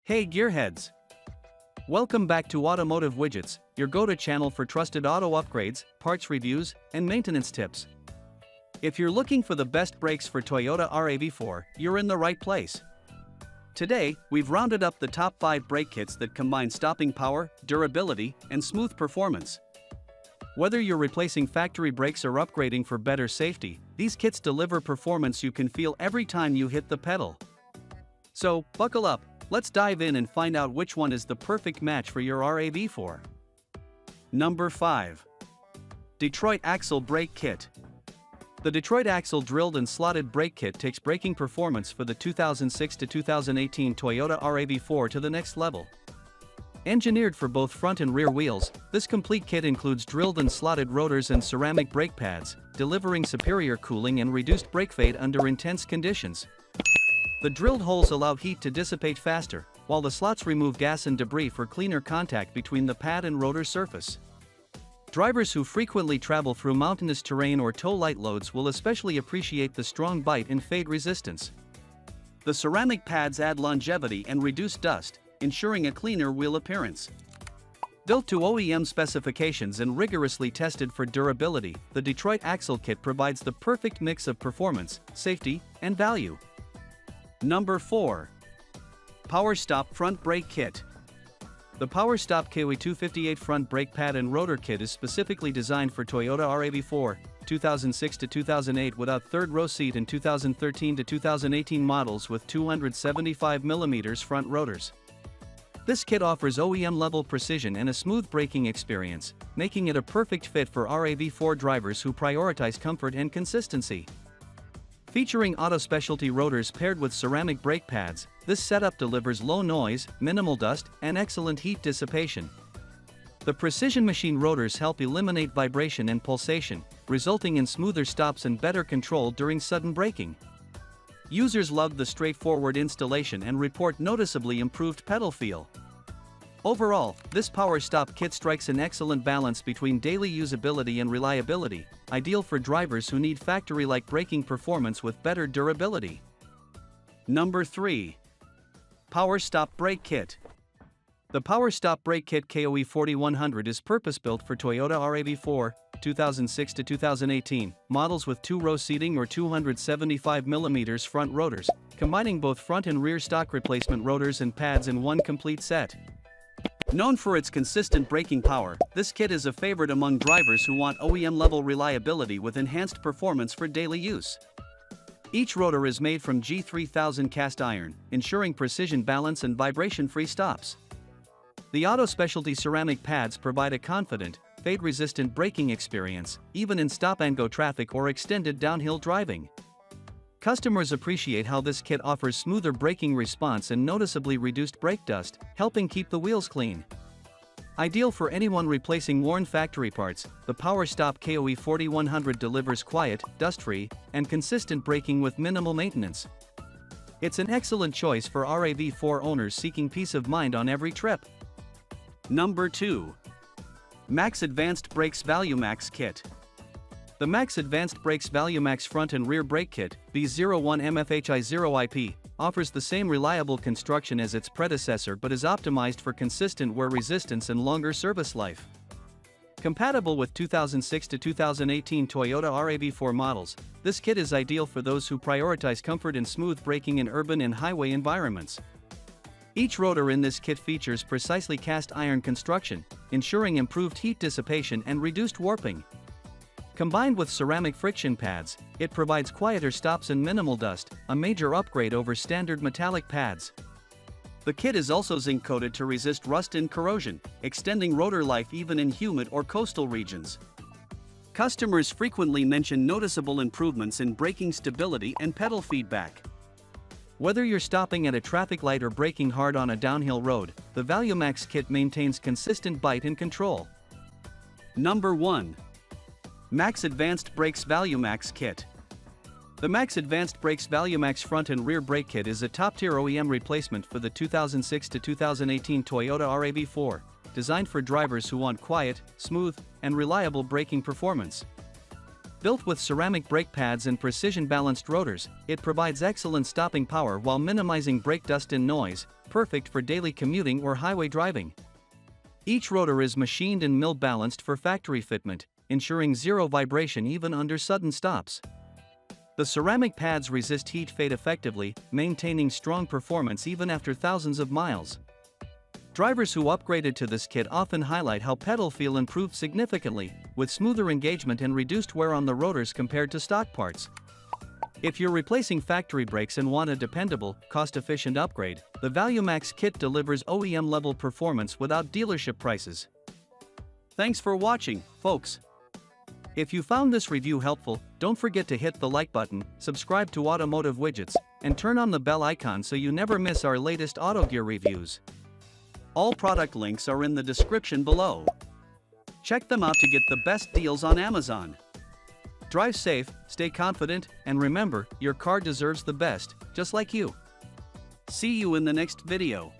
Hey gearheads! Welcome back to Automotive Widgets, your go-to channel for trusted auto upgrades, parts reviews, and maintenance tips. If you're looking for the best brakes for Toyota Rav4, you're in the right place. Today, we've rounded up the top 5 brake kits that combine stopping power, durability, and smooth performance. Whether you're replacing factory brakes or upgrading for better safety, these kits deliver performance you can feel every time you hit the pedal. So, buckle up. Let's dive in and find out which one is the perfect match for your Rav4. Number 5. Detroit Axle Brake Kit. The Detroit Axle drilled and slotted brake kit takes braking performance for the 2006 to 2018 Toyota Rav4 to the next level. Engineered for both front and rear wheels, this complete kit includes drilled and slotted rotors and ceramic brake pads, delivering superior cooling and reduced brake fade under intense conditions. The drilled holes allow heat to dissipate faster, while the slots remove gas and debris for cleaner contact between the pad and rotor surface. Drivers who frequently travel through mountainous terrain or tow light loads will especially appreciate the strong bite and fade resistance. The ceramic pads add longevity and reduce dust, ensuring a cleaner wheel appearance. Built to OEM specifications and rigorously tested for durability, the Detroit Axle Kit provides the perfect mix of performance, safety, and value. Number 4. Power Stop Front Brake Kit. The Power Stop KW258 front brake pad and rotor kit is specifically designed for Toyota Rav4, 2006 to 2008 without third row seat and 2013 to 2018 models with 275mm front rotors. This kit offers OEM-level precision and a smooth braking experience, making it a perfect fit for Rav4 drivers who prioritize comfort and consistency. Featuring auto specialty rotors paired with ceramic brake pads, this setup delivers low noise, minimal dust, and excellent heat dissipation. The precision machine rotors help eliminate vibration and pulsation, resulting in smoother stops and better control during sudden braking. Users love the straightforward installation and report noticeably improved pedal feel. Overall, this Power Stop kit strikes an excellent balance between daily usability and reliability, ideal for drivers who need factory-like braking performance with better durability. Number 3. Power Stop Brake Kit. The Power Stop Brake Kit KOE 4100 is purpose-built for Toyota Rav4, 2006 to 2018, models with 2-row seating or 275mm front rotors, combining both front and rear stock replacement rotors and pads in one complete set. Known for its consistent braking power, this kit is a favorite among drivers who want OEM-level reliability with enhanced performance for daily use. Each rotor is made from G3000 cast iron, ensuring precision balance and vibration-free stops. The auto specialty ceramic pads provide a confident, fade-resistant braking experience, even in stop-and-go traffic or extended downhill driving. Customers appreciate how this kit offers smoother braking response and noticeably reduced brake dust, helping keep the wheels clean. Ideal for anyone replacing worn factory parts, the Power Stop KOE 4100 delivers quiet, dust-free, and consistent braking with minimal maintenance. It's an excellent choice for Rav4 owners seeking peace of mind on every trip. Number 2. Max Advanced Brakes ValueMax Kit. The Max Advanced Brakes ValueMax front and rear brake kit, B01MFHI0IP, offers the same reliable construction as its predecessor but is optimized for consistent wear resistance and longer service life. Compatible with 2006 to 2018 Toyota Rav4 models, this kit is ideal for those who prioritize comfort and smooth braking in urban and highway environments. Each rotor in this kit features precisely cast iron construction, ensuring improved heat dissipation and reduced warping. Combined with ceramic friction pads, it provides quieter stops and minimal dust, a major upgrade over standard metallic pads. The kit is also zinc-coated to resist rust and corrosion, extending rotor life even in humid or coastal regions. Customers frequently mention noticeable improvements in braking stability and pedal feedback. Whether you're stopping at a traffic light or braking hard on a downhill road, the ValueMax kit maintains consistent bite and control. Number 1. Max Advanced Brakes ValueMax Kit. The Max Advanced Brakes ValueMax front and rear brake kit is a top-tier OEM replacement for the 2006 to 2018 Toyota Rav4, designed for drivers who want quiet, smooth, and reliable braking performance. Built with ceramic brake pads and precision-balanced rotors, it provides excellent stopping power while minimizing brake dust and noise, perfect for daily commuting or highway driving. Each rotor is machined and mill balanced for factory fitment, ensuring zero vibration even under sudden stops. The ceramic pads resist heat fade effectively, maintaining strong performance even after thousands of miles. Drivers who upgraded to this kit often highlight how pedal feel improved significantly, with smoother engagement and reduced wear on the rotors compared to stock parts. If you're replacing factory brakes and want a dependable, cost-efficient upgrade, the ValueMax kit delivers OEM-level performance without dealership prices. Thanks for watching, folks. If you found this review helpful, don't forget to hit the like button, subscribe to Automotive Widgets, and turn on the bell icon so you never miss our latest auto gear reviews. All product links are in the description below. Check them out to get the best deals on Amazon. Drive safe, stay confident, and remember, your car deserves the best, just like you. See you in the next video.